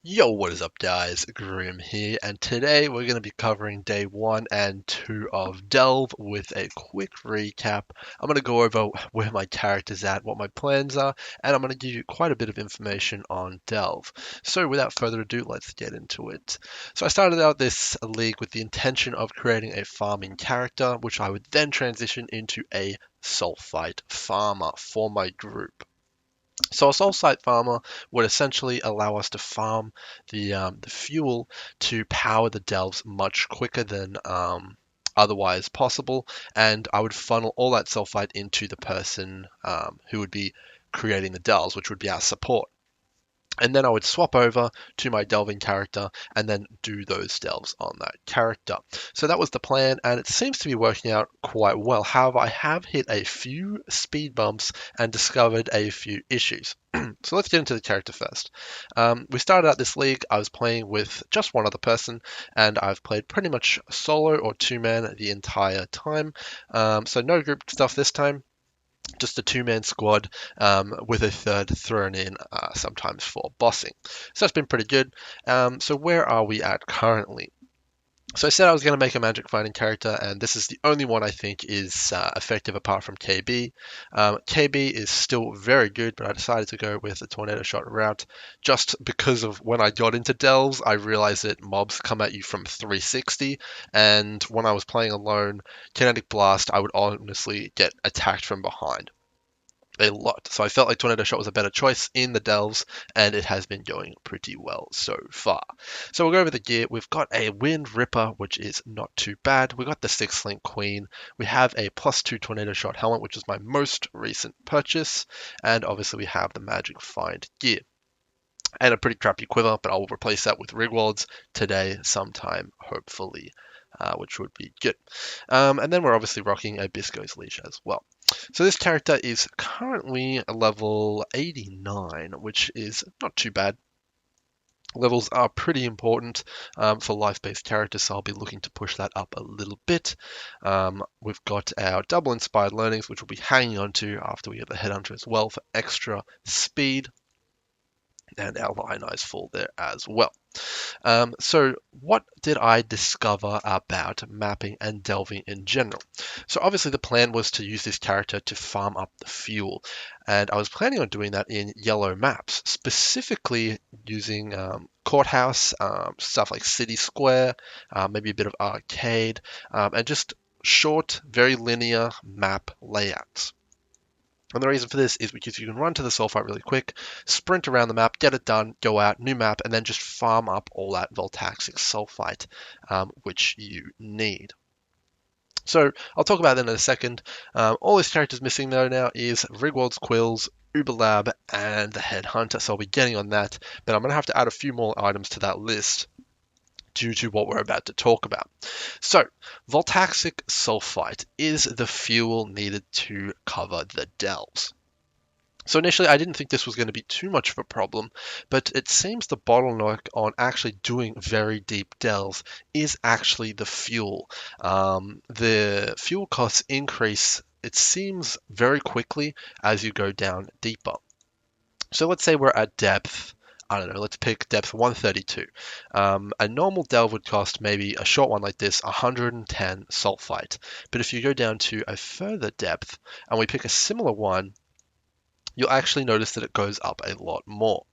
Yo, what is up, guys? Grim here, and today we're going to be covering day 1 and 2 of Delve with a quick recap. I'm going to go over where my character's at, what my plans are, and I'm going to give you quite a bit of information on Delve. So, without further ado, let's get into it. So, I started out this league with the intention of creating a farming character, which I would then transition into a sulfite farmer for my group. So a soul site farmer would essentially allow us to farm the fuel to power the delves much quicker than otherwise possible, and I would funnel all that sulfite into the person who would be creating the delves, which would be our support. And then I would swap over to my delving character and then do those delves on that character. So that was the plan, and it seems to be working out quite well. However, I have hit a few speed bumps and discovered a few issues. So let's get into the character first. We started out this league, I was playing with just one other person, and I've played pretty much solo or two-man the entire time. So no group stuff this time, just a two-man squad with a third thrown in sometimes for bossing. So that's been pretty good. So where are we at currently? So I said I was going to make a magic fighting character, and this is the only one I think is effective apart from KB. KB is still very good, but I decided to go with the tornado shot route just because of when I got into delves, I realized that mobs come at you from 360, and when I was playing alone, kinetic blast, I would honestly get attacked from behind a lot. So I felt like Tornado Shot was a better choice in the delves, and it has been going pretty well so far. So we'll go over the gear. We've got a Wind Ripper, which is not too bad. We got the 6-link Queen. We have a +2 Tornado Shot helmet, which is my most recent purchase. And obviously we have the Magic Find gear. And a pretty crappy quiver, but I'll replace that with Rigwalds today sometime, hopefully. Which would be good. And then we're obviously rocking a Bisco's Leash as well. So this character is currently a level 89, which is not too bad. Levels are pretty important for life-based characters, so I'll be looking to push that up a little bit. We've got our double inspired learnings, which we'll be hanging on to after we get the headhunter as well for extra speed, and our lionized fall there as well. So what did I discover about mapping and delving in general? So obviously the plan was to use this character to farm up the fuel, and I was planning on doing that in yellow maps, specifically using courthouse, stuff like city square, maybe a bit of arcade, and just short, very linear map layouts. And the reason for this is because you can run to the sulfite really quick, sprint around the map, get it done, go out, new map, and then just farm up all that voltaxic sulfite, which you need. So I'll talk about that in a second. All this character's missing though now is Rigwald's Quills, Uberlab, and the Headhunter. So I'll be getting on that, but I'm going to have to add a few more items to that list due to what we're about to talk about. So, voltaxic sulfite is the fuel needed to cover the delves. So initially, I didn't think this was going to be too much of a problem, but it seems the bottleneck on actually doing very deep delves is actually the fuel. The fuel costs increase, it seems, very quickly as you go down deeper. So let's say we're at depth, I don't know, let's pick depth 132. A normal delve would cost maybe a short one like this, 110 sulfite. But if you go down to a further depth and we pick a similar one, you'll actually notice that it goes up a lot more.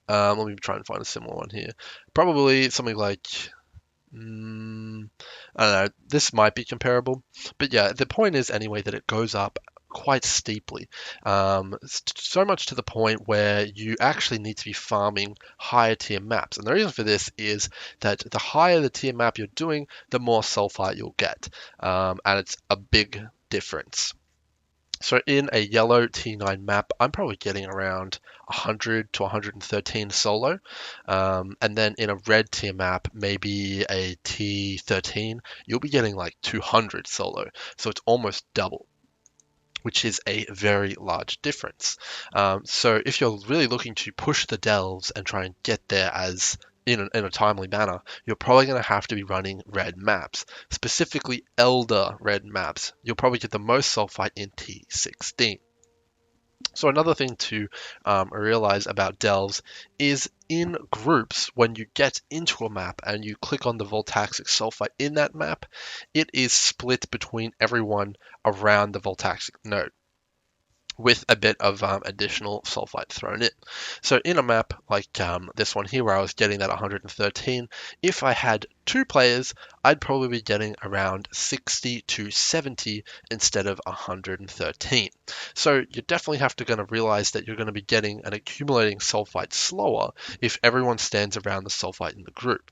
Let me try and find a similar one here. Probably something like, I don't know, this might be comparable. But yeah, the point is anyway that it goes up quite steeply. So much to the point where you actually need to be farming higher tier maps. And the reason for this is that the higher the tier map you're doing, the more sulfite you'll get. And it's a big difference. So in a yellow T9 map, I'm probably getting around 100 to 113 solo. And then in a red tier map, maybe a T13, you'll be getting like 200 solo. So it's almost double, which is a very large difference. So if you're really looking to push the delves and try and get there as in a timely manner, you're probably going to have to be running red maps, specifically Elder red maps. You'll probably get the most sulfite in T16. So another thing to realize about delves is in groups, when you get into a map and you click on the voltaxic sulfite in that map, it is split between everyone around the voltaxic node, with a bit of additional sulfite thrown in. So in a map like this one here where I was getting that 113, if I had two players, I'd probably be getting around 60 to 70 instead of 113. So you definitely have to kind of realize that you're going to be getting and accumulating sulfite slower if everyone stands around the sulfite in the group,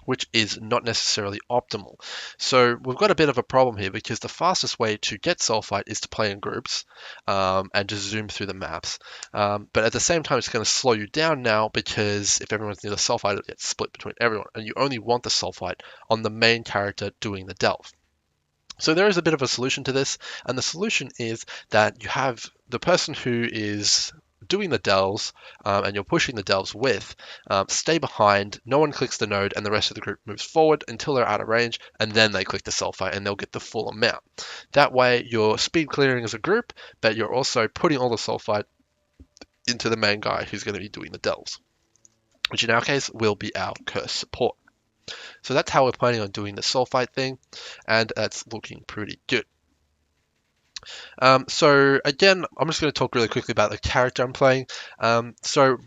which is not necessarily optimal. So we've got a bit of a problem here because the fastest way to get sulfite is to play in groups and just zoom through the maps. But at the same time, it's going to slow you down now because if everyone's near the sulfite, it gets split between everyone, and you only want the sulfite on the main character doing the delve. So there is a bit of a solution to this, and the solution is that you have the person who is doing the delves and you're pushing the delves with, stay behind, no one clicks the node, and the rest of the group moves forward until they're out of range, and then they click the sulfite and they'll get the full amount. That way you're speed clearing as a group, but you're also putting all the sulfite into the main guy who's going to be doing the delves, which in our case will be our curse support. So that's how we're planning on doing the sulfite thing, and that's looking pretty good. So again, I'm just going to talk really quickly about the character I'm playing. So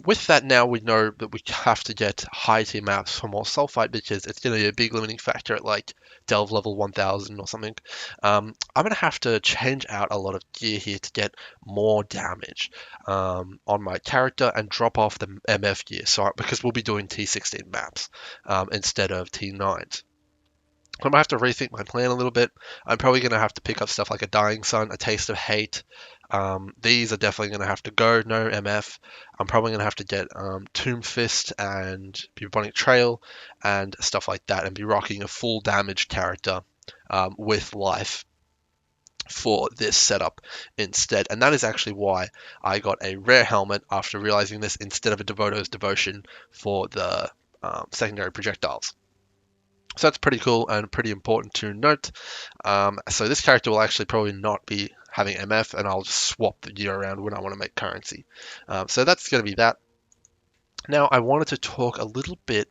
with that now, we know that we have to get high tier maps for more sulfite because it's going to be a big limiting factor at like delve level 1000 or something. I'm going to have to change out a lot of gear here to get more damage on my character and drop off the MF gear. So because we'll be doing T16 maps instead of T9s. I'm gonna have to rethink my plan a little bit. I'm probably gonna have to pick up stuff like a Dying Sun, a Taste of Hate. These are definitely gonna have to go. No MF. I'm probably gonna have to get Tomb Fist and Bubonic Trail and stuff like that, and be rocking a full damage character with life for this setup instead. And that is actually why I got a rare helmet after realizing this instead of a Devoto's Devotion for the secondary projectiles. So that's pretty cool and pretty important to note. So this character will actually probably not be having MF, and I'll just swap the gear around when I want to make currency. So that's going to be that. Now I wanted to talk a little bit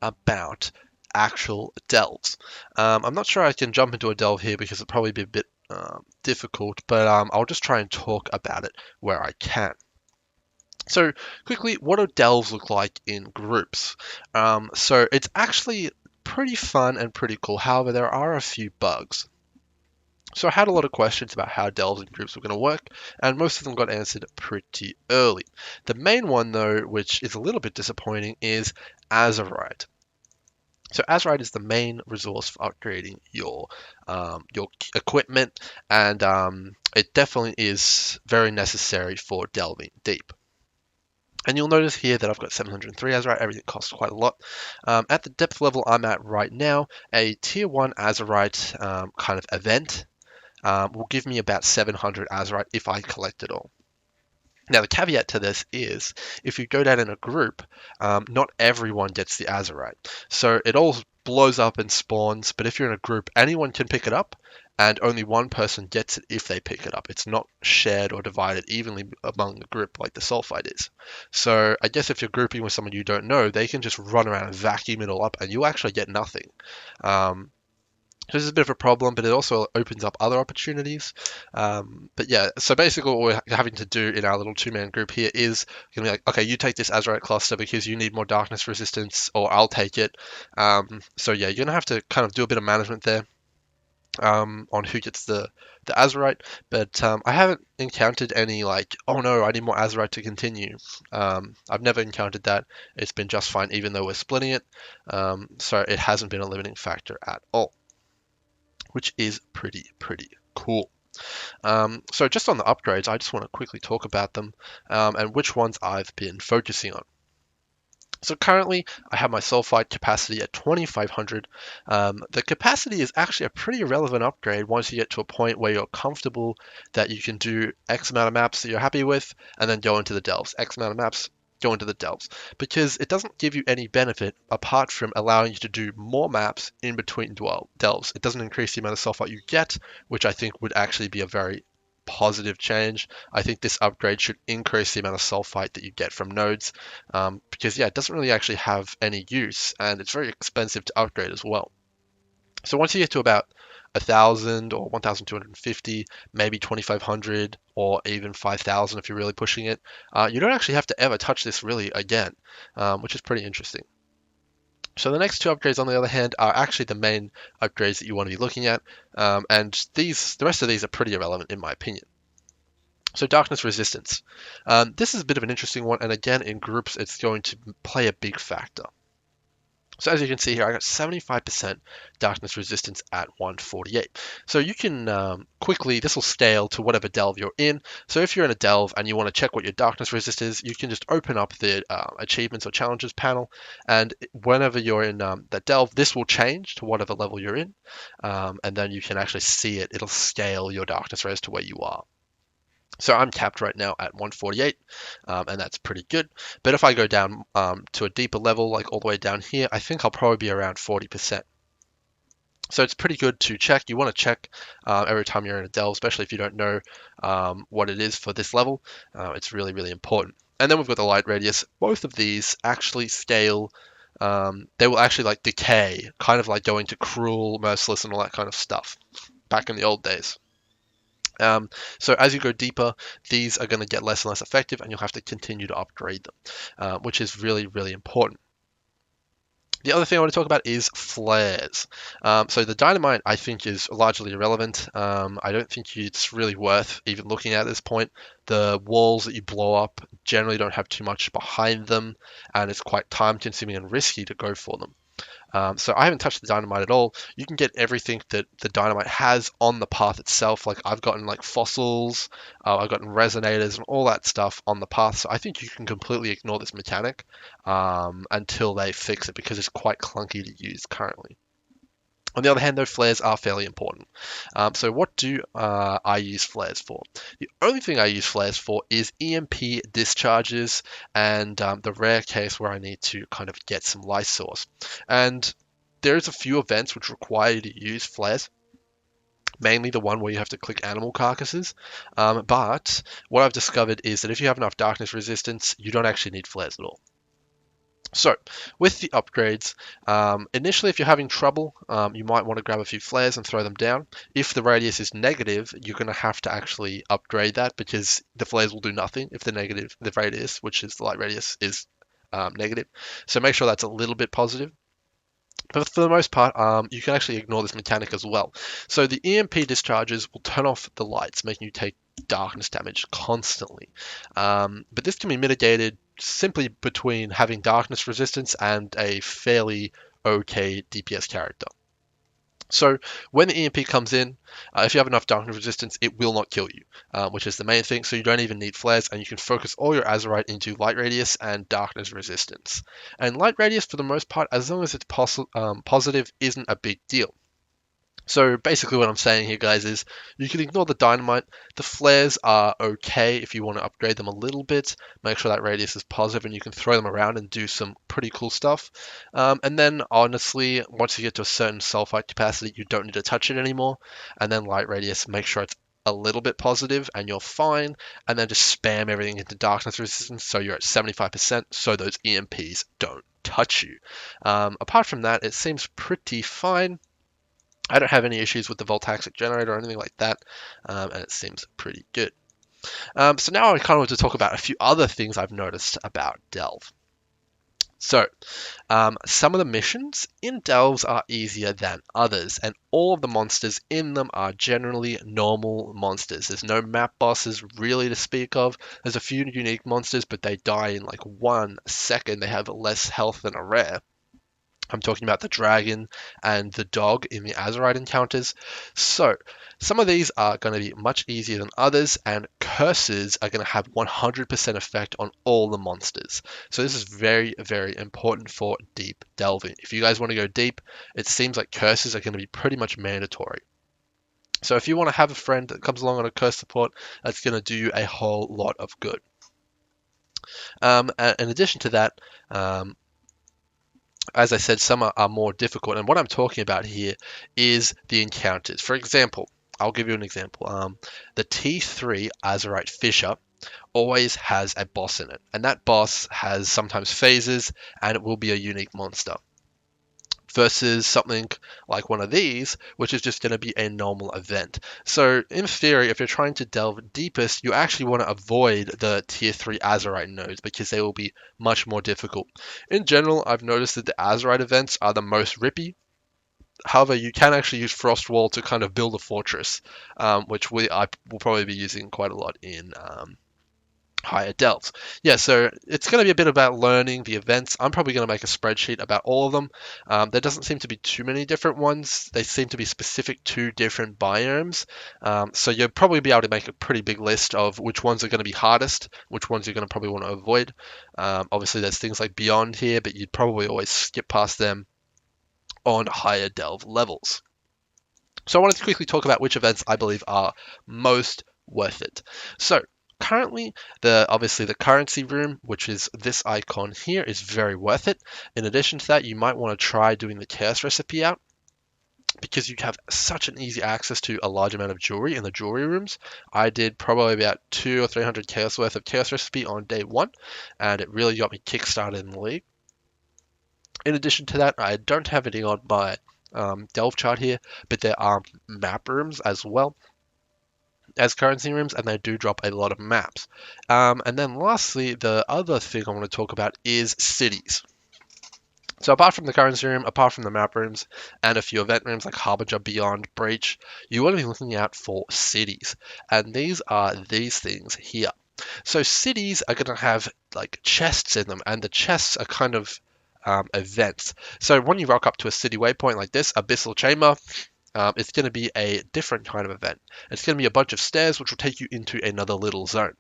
about actual delves. I'm not sure I can jump into a delve here because it'll probably be a bit difficult, but I'll just try and talk about it where I can. So quickly, what do delves look like in groups? So it's actually pretty fun and pretty cool. However, there are a few bugs. So I had a lot of questions about how delves in groups were going to work, and most of them got answered pretty early. The main one, though, which is a little bit disappointing, is Azurite. So Azurite is the main resource for upgrading your equipment, and it definitely is very necessary for delving deep. And you'll notice here that I've got 703 Azurite, everything costs quite a lot. At the depth level I'm at right now, a tier 1 Azurite kind of event will give me about 700 Azurite if I collect it all. Now the caveat to this is, if you go down in a group, not everyone gets the Azurite. So it all blows up and spawns, but if you're in a group, anyone can pick it up, and only one person gets it if they pick it up. It's not shared or divided evenly among the group like the sulfite is. So I guess if you're grouping with someone you don't know, they can just run around and vacuum it all up, and you'll actually get nothing. So this is a bit of a problem, but it also opens up other opportunities. But yeah, so basically what we're having to do in our little two-man group here is going to be like, okay, you take this Azurite cluster because you need more darkness resistance, or I'll take it. So yeah, you're going to have to kind of do a bit of management there on who gets the Azurite. But I haven't encountered any like, oh no, I need more Azurite to continue. I've never encountered that. It's been just fine even though we're splitting it. So it hasn't been a limiting factor at all, which is pretty cool. So just on the upgrades, I just want to quickly talk about them and which ones I've been focusing on. So currently, I have my sulfite capacity at 2500. The capacity is actually a pretty relevant upgrade once you get to a point where you're comfortable that you can do X amount of maps that you're happy with, and then go into the delves. X amount of maps, go into the delves. Because it doesn't give you any benefit apart from allowing you to do more maps in between delves. It doesn't increase the amount of sulfite you get, which I think would actually be a very positive change. I think this upgrade should increase the amount of sulfite that you get from nodes, because yeah, it doesn't really actually have any use, and it's very expensive to upgrade as well. So once you get to about 1,000 or 1,250, maybe 2,500 or even 5,000 if you're really pushing it, you don't actually have to ever touch this really again, which is pretty interesting. So the next two upgrades, on the other hand, are actually the main upgrades that you want to be looking at, and the rest of these are pretty irrelevant in my opinion. So darkness resistance. This is a bit of an interesting one, and again, in groups, it's going to play a big factor. So as you can see here, I got 75% darkness resistance at 148. So you can quickly, this will scale to whatever delve you're in. So if you're in a delve and you want to check what your darkness resist is, you can just open up the achievements or challenges panel. And whenever you're in that delve, this will change to whatever level you're in. And then you can actually see it. It'll scale your darkness res to where you are. So I'm capped right now at 148, and that's pretty good. But if I go down to a deeper level, like all the way down here, I think I'll probably be around 40%. So it's pretty good to check. You want to check every time you're in a delve, especially if you don't know what it is for this level. It's really, really important. And then we've got the light radius. Both of these actually scale. They will actually like decay, kind of like going to cruel, merciless, and all that kind of stuff back in the old days. So as you go deeper, these are going to get less and less effective, and you'll have to continue to upgrade them, which is really, really important. The other thing I want to talk about is flares. So the dynamite, I think, is largely irrelevant. I don't think it's really worth even looking at this point. The walls that you blow up generally don't have too much behind them, and it's quite time-consuming and risky to go for them. So I haven't touched the dynamite at all. You can get everything that the dynamite has on the path itself. Like I've gotten like fossils, I've gotten resonators and all that stuff on the path. So I think you can completely ignore this mechanic until they fix it, because it's quite clunky to use currently. On the other hand, though, flares are fairly important. So what do I use flares for? The only thing I use flares for is EMP discharges and the rare case where I need to kind of get some light source. And there's a few events which require you to use flares. Mainly the one where you have to click animal carcasses. But what I've discovered is that if you have enough darkness resistance, you don't actually need flares at all. So, with the upgrades, initially if you're having trouble, you might want to grab a few flares and throw them down. If the radius is negative, you're going to have to actually upgrade that, because the flares will do nothing if the radius, which is the light radius, is negative. So make sure that's a little bit positive. But for the most part, you can actually ignore this mechanic as well. So the EMP discharges will turn off the lights, making you take darkness damage constantly. But this can be mitigated simply between having darkness resistance and a fairly okay DPS character. So when the EMP comes in, if you have enough darkness resistance, it will not kill you, which is the main thing. So you don't even need flares, and you can focus all your Azurite into light radius and darkness resistance. And light radius, for the most part, as long as it's positive, isn't a big deal. So basically what I'm saying here, guys, is you can ignore the dynamite. The flares are okay if you want to upgrade them a little bit. Make sure that radius is positive and you can throw them around and do some pretty cool stuff. And then honestly, once you get to a certain sulfite capacity, you don't need to touch it anymore. And then light radius, make sure it's a little bit positive and you're fine. And then just spam everything into darkness resistance so you're at 75% so those EMPs don't touch you. Apart from that, it seems pretty fine. I don't have any issues with the voltaic generator or anything like that, and it seems pretty good. So now I kind of want to talk about a few other things I've noticed about Delve. So, some of the missions in Delves are easier than others, and all of the monsters in them are generally normal monsters. There's no map bosses really to speak of. There's a few unique monsters, but they die in like 1 second. They have less health than a rare. I'm talking about the dragon and the dog in the Azurite encounters. So, some of these are going to be much easier than others, and curses are going to have 100% effect on all the monsters. So this is very, very important for deep delving. If you guys want to go deep, it seems like curses are going to be pretty much mandatory. So if you want to have a friend that comes along on a curse support, that's going to do you a whole lot of good. In addition to that, as I said, some are more difficult. And what I'm talking about here is the encounters. For example, I'll give you an example. The T3 Azurite Fisher always has a boss in it, and that boss has sometimes phases, and it will be a unique monster. Versus something like one of these, which is just going to be a normal event. So, in theory, if you're trying to delve deepest, you actually want to avoid the tier 3 Azurite nodes because they will be much more difficult. In general, I've noticed that the Azurite events are the most rippy. However, you can actually use Frost Wall to kind of build a fortress, which I will probably be using quite a lot in higher delves. Yeah, so it's going to be a bit about learning the events. I'm probably going to make a spreadsheet about all of them. There doesn't seem to be too many different ones. They seem to be specific to different biomes. So you'll probably be able to make a pretty big list of which ones are going to be hardest, which ones you're going to probably want to avoid. Obviously, there's things like Beyond here, but you'd probably always skip past them on higher delve levels. So I wanted to quickly talk about which events I believe are most worth it. So currently, obviously the currency room, which is this icon here, is very worth it. In addition to that, you might want to try doing the chaos recipe out because you have such an easy access to a large amount of jewelry in the jewelry rooms. I did probably about 200 or 300 chaos worth of chaos recipe on day one, and it really got me kickstarted in the league. In addition to that, I don't have any on my delve chart here, but there are map rooms as well as currency rooms, and they do drop a lot of maps. And then lastly, the other thing I want to talk about is cities. So apart from the currency room, apart from the map rooms, and a few event rooms like Harbinger, Beyond, Breach, you want to be looking out for cities. And these are these things here. So cities are going to have like chests in them, and the chests are kind of events. So when you rock up to a city waypoint like this, Abyssal Chamber, it's going to be a different kind of event. It's going to be a bunch of stairs which will take you into another little zone.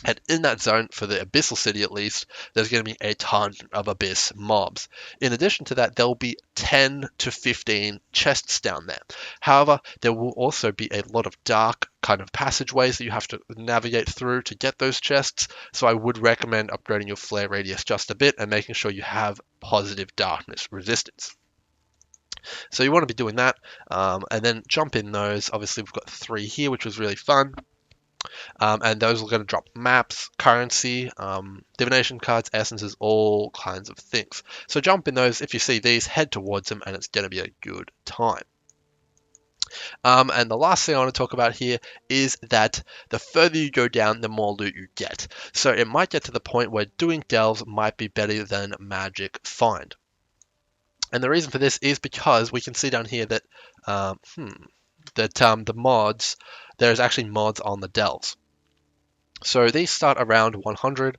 And in that zone, for the Abyssal City at least, there's going to be a ton of Abyss mobs. In addition to that, there will be 10 to 15 chests down there. However, there will also be a lot of dark kind of passageways that you have to navigate through to get those chests. So I would recommend upgrading your flare radius just a bit and making sure you have positive darkness resistance. So you want to be doing that, and then jump in those. Obviously, we've got 3 here, which was really fun. And those are going to drop maps, currency, divination cards, essences, all kinds of things. So jump in those. If you see these, head towards them, and it's going to be a good time. And the last thing I want to talk about here is that the further you go down, the more loot you get. So it might get to the point where doing delves might be better than magic find. And the reason for this is because we can see down here that the mods, there's actually mods on the delves. So these start around 100.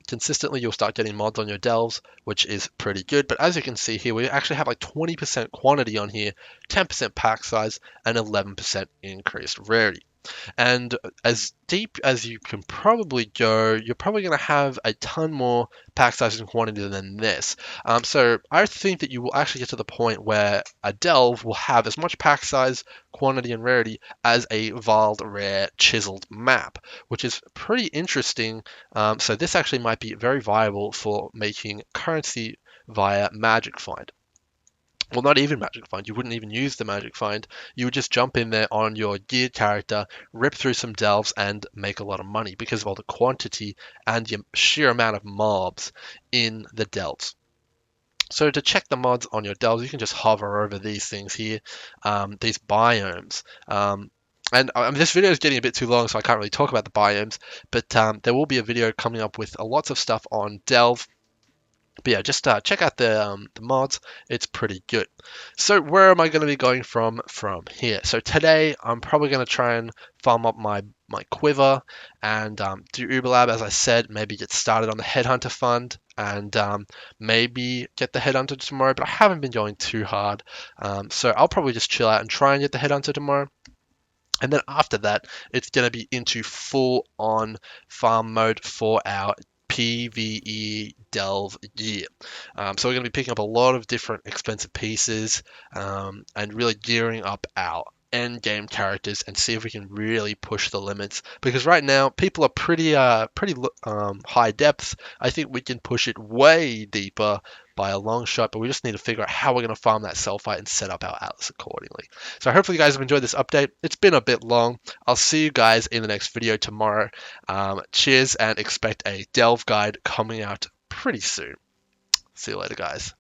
Consistently, you'll start getting mods on your delves, which is pretty good. But as you can see here, we actually have like 20% quantity on here, 10% pack size, and 11% increased rarity. And as deep as you can probably go, you're probably going to have a ton more pack size and quantity than this. So I think that you will actually get to the point where a delve will have as much pack size, quantity, and rarity as a Wild Rare chiseled map, which is pretty interesting. So this actually might be very viable for making currency via Magic Find. Well, not even Magic Find. You wouldn't even use the Magic Find. You would just jump in there on your geared character, rip through some delves, and make a lot of money because of all the quantity and the sheer amount of mobs in the delves. So to check the mods on your delves, you can just hover over these things here, these biomes. And this video is getting a bit too long, so I can't really talk about the biomes, but there will be a video coming up with lots of stuff on delve. But yeah, just check out the mods. It's pretty good. So where am I going to be going from here? So today I'm probably going to try and farm up my quiver and do Uber Lab, as I said. Maybe get started on the Headhunter fund and maybe get the Headhunter tomorrow. But I haven't been going too hard, so I'll probably just chill out and try and get the Headhunter tomorrow. And then after that, it's going to be into full-on farm mode for our PvE delve year. So we're going to be picking up a lot of different expensive pieces and really gearing up our end game characters and see if we can really push the limits. Because right now people are pretty high depth. I think we can push it way deeper by a long shot, but we just need to figure out how we're going to farm that sulfite and set up our atlas accordingly. So hopefully you guys have enjoyed this update. It's been a bit long. I'll see you guys in the next video tomorrow. Cheers, and expect a delve guide coming out pretty soon. See you later, guys.